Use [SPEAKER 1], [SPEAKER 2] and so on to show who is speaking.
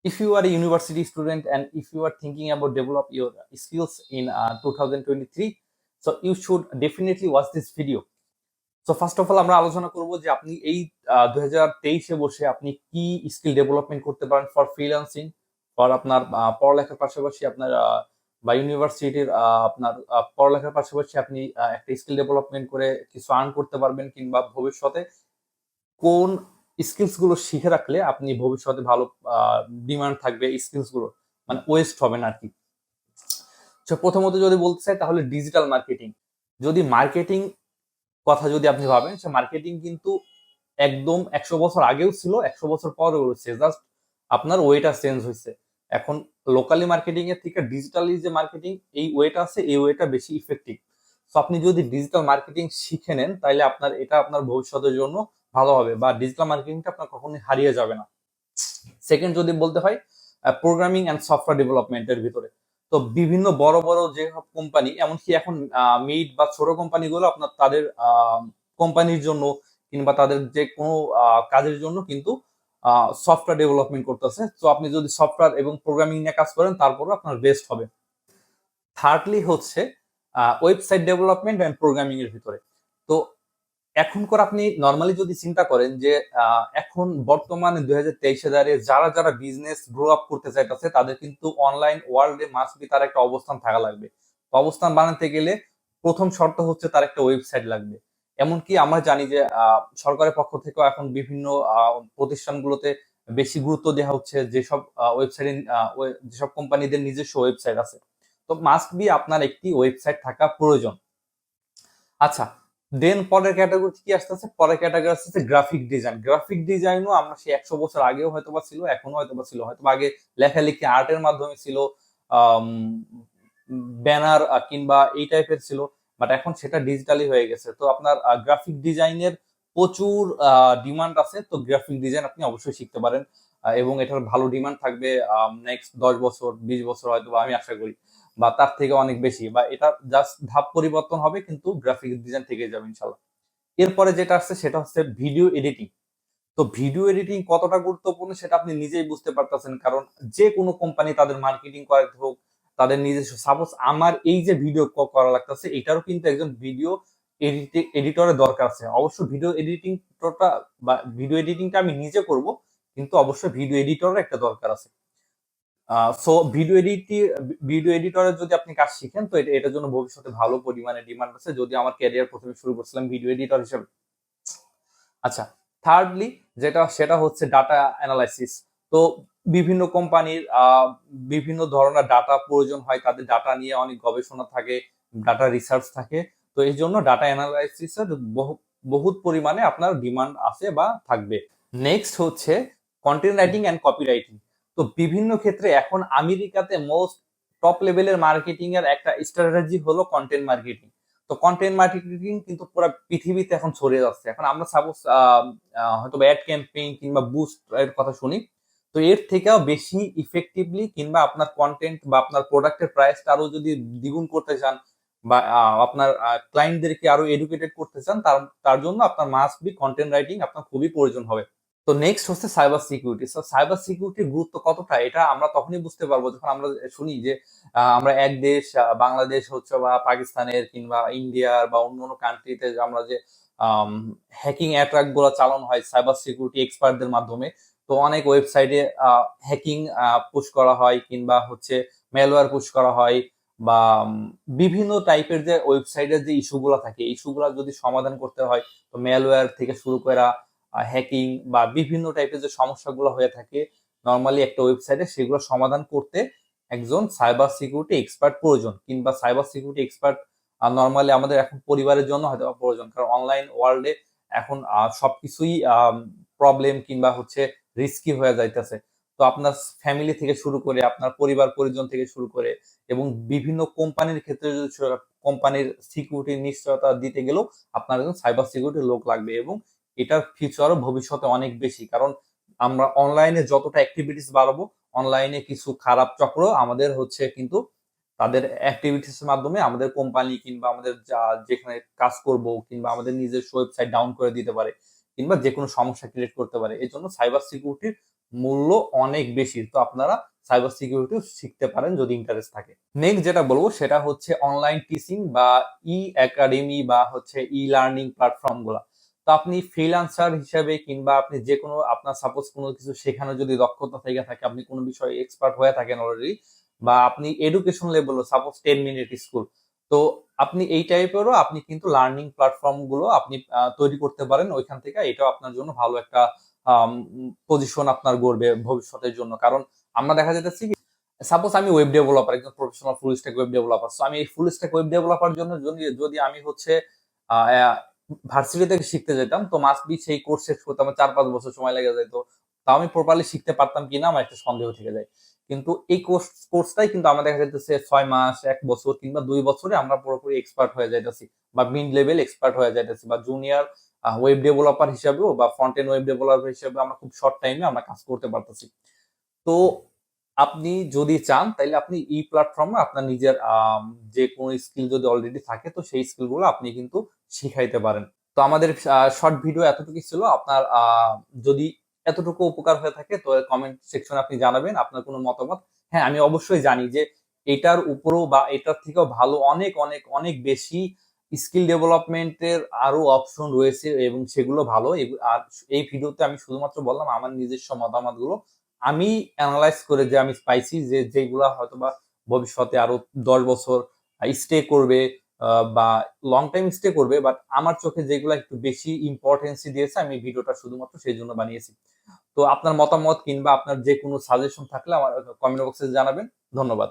[SPEAKER 1] If you are a university student and if you are thinking about develop your skills in 2023, so you should definitely watch this video. So first of all আমরা আলোচনা করব যে আপনি এই 2023-এ বসে আপনি কি স্কিল ডেভেলপমেন্ট করতে পারেন ফর ফ্রিল্যান্সিং, ফর আপনার পড়ালেখার পাশাপাশি আপনার বা ইউনিভার্সিটির আপনার পড়ালেখার পাশাপাশি আপনি একটা স্কিল ডেভেলপমেন্ট করে কিছু আর্ন করতে পারবেন, কিংবা ভবিষ্যতে কোন স্কিলস গুলো শিখে রাখলে আপনি ভবিষ্যতে ভালো ডিমান্ড থাকবে, স্কিলস গুলো মানে ওয়েস্ট হবে না আর কি। প্রথমত যদি বলতে চাই তাহলে ডিজিটাল মার্কেটিং। যদি মার্কেটিং কথা যদি আপনি ভাবেন, সে মার্কেটিং কিন্তু একদম 100 বছর আগেও ছিল, 100 বছর পরেও রয়েছে, জাস্ট আপনার ওয়েটা চেঞ্জ হয়েছে। এখন লোকালি মার্কেটিং এর থেকে ডিজিটালি যে মার্কেটিং, এই ওয়েটা আছে, এই ওয়েটা বেশি ইফেক্টিভ। তো আপনি যদি ডিজিটাল মার্কেটিং শিখে নেন তাহলে এটা আপনার ভবিষ্যতের জন্য ভালো হবে, বা ডিজিটাল মার্কেটিংটা আপনার কখনোই হারিয়ে যাবে না। সেকেন্ড যদি বলতে হয় প্রোগ্রামিং অ্যান্ড সফটওয়্যার ডেভেলপমেন্টের ভিতরে, তো বিভিন্ন বড় বড় যে কোম্পানি, এমনকি এখন মিড বা ছোট কোম্পানিগুলো আপনার তাদের কোম্পানির জন্য কিংবা তাদের যে কোনো কাজের জন্য কিন্তু সফটওয়্যার ডেভেলপমেন্ট করতেছে। তো আপনি যদি সফটওয়্যার এবং প্রোগ্রামিং নিয়ে কাজ করেন তারপরে আপনার বেস্ট হবে। থার্ডলি হচ্ছে ওয়েবসাইট ডেভেলপমেন্ট অ্যান্ড প্রোগ্রামিং এর ভিতরে। তো এখনকার আপনি নর্মালি যদি চিন্তা করেন যে এখন বর্তমানে 2023-এ দাঁড়িয়ে যারা যারা বিজনেস গ্রো আপ করতে চাইতেছে তাদের কিন্তু অনলাইন ওয়ার্ল্ডে মাস্ট বি তার একটা অবস্থান থাকা লাগবে। অবস্থান বানাতে গেলে প্রথম শর্ত হচ্ছে তার একটা ওয়েবসাইট লাগবে। এমনকি আমরা জানি যে সরকারের পক্ষ থেকেও এখন বিভিন্ন প্রতিষ্ঠানগুলোতে বেশি গুরুত্ব দেওয়া হচ্ছে, যেসব ওয়েবসাইটে যেসব কোম্পানিদের নিজস্ব ওয়েবসাইট আছে। তো মাস্ট বি আপনার একটি ওয়েবসাইট থাকা প্রয়োজন। আচ্ছা, দেন পরের ক্যাটাগরি কি আসতেছে? পরের ক্যাটাগরি আসতেছে গ্রাফিক ডিজাইন। গ্রাফিক ডিজাইনও আমরা সেই 100 বছর আগেও হয়তোবা ছিল, এখনো হয়তোবা ছিল, হয়তোবা আগে লেখালেখি আর্টের মাধ্যমে ছিল, ব্যানার কিংবা এই টাইপের ছিল, বাট এখন সেটা ডিজিটালি হয়ে গেছে। তো আপনার গ্রাফিক ডিজাইনের প্রচুর ডিমান্ড আছে। তো গ্রাফিক ডিজাইন আপনি অবশ্যই শিখতে পারেন, এবং এটার ভালো ডিমান্ড থাকবে নেক্সট 10 বছর 20 বছর হয়তো, আমি আশা করি, বা তার থেকে অনেক বেশি, বা এটা জাস্ট ধাপ পরিবর্তন হবে, কিন্তু গ্রাফিক ডিজাইন থেকে যাবে ইনশাল্লাহ। এরপরে যেটা আসছে সেটা হচ্ছে ভিডিও এডিটিং। তো ভিডিও এডিটিং কতটা গুরুত্বপূর্ণ সেটা আপনি নিজেই বুঝতে পারতেছেন, কারণ যে কোনো কোম্পানি তাদের মার্কেটিং করাতে হোক, তাদের নিজস্ব, সাপোজ আমার এই যে ভিডিও করা লাগতেছে, এটারও কিন্তু একজন ভিডিও এডিটরের দরকার আছে। অবশ্য ভিডিও এডিটিংটা বা ভিডিও এডিটিংটা আমি নিজে করব, কিন্তু অবশ্যই ভিডিও এডিটরের একটা দরকার আছে। সো ভিডিও এডিটরের যদি আপনি কাজ শিখেন তো এটার জন্য ভবিষ্যতে ভালো পরিমাণে ডিমান্ড আছে, যদি আমার ক্যারিয়ার প্রথমে শুরু করছিলাম ভিডিও এডিটর হিসেবে। আচ্ছা, থার্ডলি সেটা হচ্ছে ডাটা অ্যানালাইসিস। তো বিভিন্ন কোম্পানির বিভিন্ন ধরনের ডাটা প্রয়োজন হয়, তাদের ডাটা নিয়ে অনেক গবেষণা থাকে, ডাটা রিসার্চ থাকে। তো এই জন্য ডাটা অ্যানালাইসিসের বহুত পরিমাণে আপনার ডিমান্ড আছে বা থাকবে। নেক্সট হচ্ছে content writing and copy writing. তো বিভিন্ন ক্ষেত্রে এখন আমেরিকাতে মোস্ট টপ লেভেলের মার্কেটিং এর একটা স্ট্র্যাটেজি হলো কন্টেন্ট মার্কেটিং। তো কন্টেন্ট মার্কেটিং কিন্তু পুরো পৃথিবীতে এখন ছড়িয়ে যাচ্ছে। এখন আমরা সাপোজ হয়তো অ্যাড ক্যাম্পেইন কিংবা বুস্ট এর কথা শুনি, তো এর থেকেও বেশি ইফেক্টিভলি কিংবা আপনার কন্টেন্ট বা আপনার প্রোডাক্টের প্রাইসটা আরো যদি দ্বিগুণ করতে চান, বা আপনার ক্লায়েন্টদেরকে আরো এডুকেটেড করতে চান, তার জন্য আপনার মাস্ট বি কন্টেন্ট রাইটিং আপনার খুবই প্রয়োজন হবে। তো নেক্সট হচ্ছে সাইবার সিকিউরিটি। সাইবার সিকিউরিটির গুরুত্ব কতটা এটা আমরা তখনই বুঝতে পারবো যখন আমরা শুনি যে আমরা এক দেশ, বাংলাদেশ হচ্ছে বা পাকিস্তানের কিংবা ইন্ডিয়ার বা অন্য অন্য কান্ট্রিতে আমরা যে হ্যাকিং অ্যাটাক গুলো চালানো হয় সাইবার সিকিউরিটি এক্সপার্টদের মাধ্যমে। তো অনেক ওয়েবসাইটে হ্যাকিং পুশ করা হয়, কিংবা হচ্ছে ম্যালওয়্যার পুশ করা হয়, বা বিভিন্ন টাইপের যে ওয়েবসাইটের যে ইস্যুগুলো থাকে, ইস্যুগুলো যদি সমাধান করতে হয়, তো ম্যালওয়্যার থেকে শুরু করে হ্যাকিং বা বিভিন্ন টাইপের যে সমস্যাগুলো হয়ে থাকে নর্মালি একটা ওয়েবসাইটে, সেগুলো সমাধান করতে একজন সাইবার সিকিউরিটি এক্সপার্ট প্রয়োজন, কিংবা সাইবার সিকিউরিটি এক্সপার্ট নর্মালি আমাদের এখন পরিবারের জন্য হয়তো প্রয়োজন, কারণ অনলাইন ওয়ার্ল্ডে এখন সবকিছুই প্রবলেম কিংবা হচ্ছে রিস্কি হয়ে যাইতেছে। তো আপনার ফ্যামিলি থেকে শুরু করে আপনার পরিবার পরিজন থেকে শুরু করে এবং বিভিন্ন কোম্পানির ক্ষেত্রে যদি কোম্পানির সিকিউরিটি নিশ্চয়তা দিতে গেলেও আপনার একজন সাইবার সিকিউরিটি লোক লাগবে, এবং এটার ফিউচারও ভবিষ্যতে অনেক বেশি, কারণ আমরা অনলাইনে যতটা অ্যাক্টিভিটিস বাড়াবো, অনলাইনে কিছু খারাপ চক্র আমাদের হচ্ছে কিন্তু তাদের অ্যাক্টিভিটিস এর মাধ্যমে আমাদের কোম্পানি কিংবা আমাদের যেখানে কাজ করব কিংবা আমাদের নিজস্ব ওয়েবসাইট ডাউন করে দিতে পারে, কিংবা যে কোনো সমস্যা ক্রিয়েট করতে পারে। এই জন্য সাইবার সিকিউরিটির মূল্য অনেক বেশি। তো আপনারা সাইবার সিকিউরিটি শিখতে পারেন যদি ইন্টারেস্ট থাকে। নেক্সট যেটা বলবো সেটা হচ্ছে অনলাইন টিচিং বা ই একাডেমি বা হচ্ছে ই লার্নিং প্ল্যাটফর্ম গুলা। তো আপনি ফ্রিল্যান্সার হিসেবে কিংবা আপনি যে কোনো আপনার সাপোজ কোনো কিছু শেখানো যদি দক্ষতা থেকে থাকে, আপনি কোনো বিষয়ে এক্সপার্ট হয়ে থাকেন অলরেডি, বা আপনি এডুকেশন লেভেলও সাপোজ 10 মিনিট স্কুল, তো আপনি এই টাইপেরও আপনি কিন্তু লার্নিং প্ল্যাটফর্ম গুলো আপনি তৈরি করতে পারেন। ওইখান থেকে এটাও আপনার জন্য ভালো একটা পজিশন আপনার গড়বে ভবিষ্যতের জন্য। কারণ আমরা দেখা যাচ্ছে কি, সাপোজ আমি ওয়েব ডেভেলপার, একজন professional full stack web developer. So আমি এই ফুল স্ট্যাক ওয়েব ডেভেলপার জন্য যদি যদি আমি হচ্ছে ভার্সিটি থেকে শিখতে যেতাম, তো মাস্ট বি সেই কোর্স শেষ করতে আমার 4-5 বছর সময় লেগে যেত। তাও আমি প্রপারলি শিখতে পারতাম কিনা আমার একটা সন্দেহ থেকে যায়। কিন্তু এই কোর্সটাই কিন্তু আমরা দেখা যাইতেছে 6 মাস, 1 বছর কিংবা 2 বছরে আমরা পুরোপুরি এক্সপার্ট হয়ে যাইতেছি, বা মিড লেভেল এক্সপার্ট হয়ে যাইতেছি, বা জুনিয়র ওয়েব ডেভেলপার হিসাবেও বা ফ্রন্ট এন্ড ওয়েব ডেভেলপার হিসেবে আমরা খুব শর্ট টাইমে আমরা কাজ করতে পারতেছি। তো আপনি যদি চান তাইলে আপনি এই প্ল্যাটফর্মে আপনার নিজের যে কোনো স্কিল যদি অলরেডি থাকে, তো সেই স্কিলগুলো আপনি কিন্তু শিখাইতে পারেন। তো আমাদের শর্ট ভিডিও এতটুকুই ছিল। আপনার যদি এতটুকু উপকার হয়ে থাকে তো কমেন্ট সেকশনে আপনি জানাবেন আপনার কোনো মতামত। হ্যাঁ, আমি অবশ্যই জানি যে এটার উপরেও বা এটার থেকেও ভালো অনেক অনেক অনেক বেশি স্কিল ডেভেলপমেন্টের আরো অপশন রয়েছে এবং সেগুলো ভালো। আর এই ভিডিওতে আমি শুধুমাত্র বললাম আমার নিজস্ব মতামতগুলো। আমি অ্যানালাইজ করে যে আমি পাইছি যে যেগুলা হয়তোবা ভবিষ্যতে আরো 10 বছর স্টে করবে বা লং টাইম স্টে করবে, বাট আমার চোখে যেগুলো একটু বেশি ইম্পর্টেন্সি দিয়েছে আমি ভিডিওটা শুধুমাত্র সেই জন্য বানিয়েছি। তো আপনার মতামত কিংবা আপনার যে কোনো সাজেশন থাকলে আমার কমেন্ট বক্সে জানাবেন। ধন্যবাদ।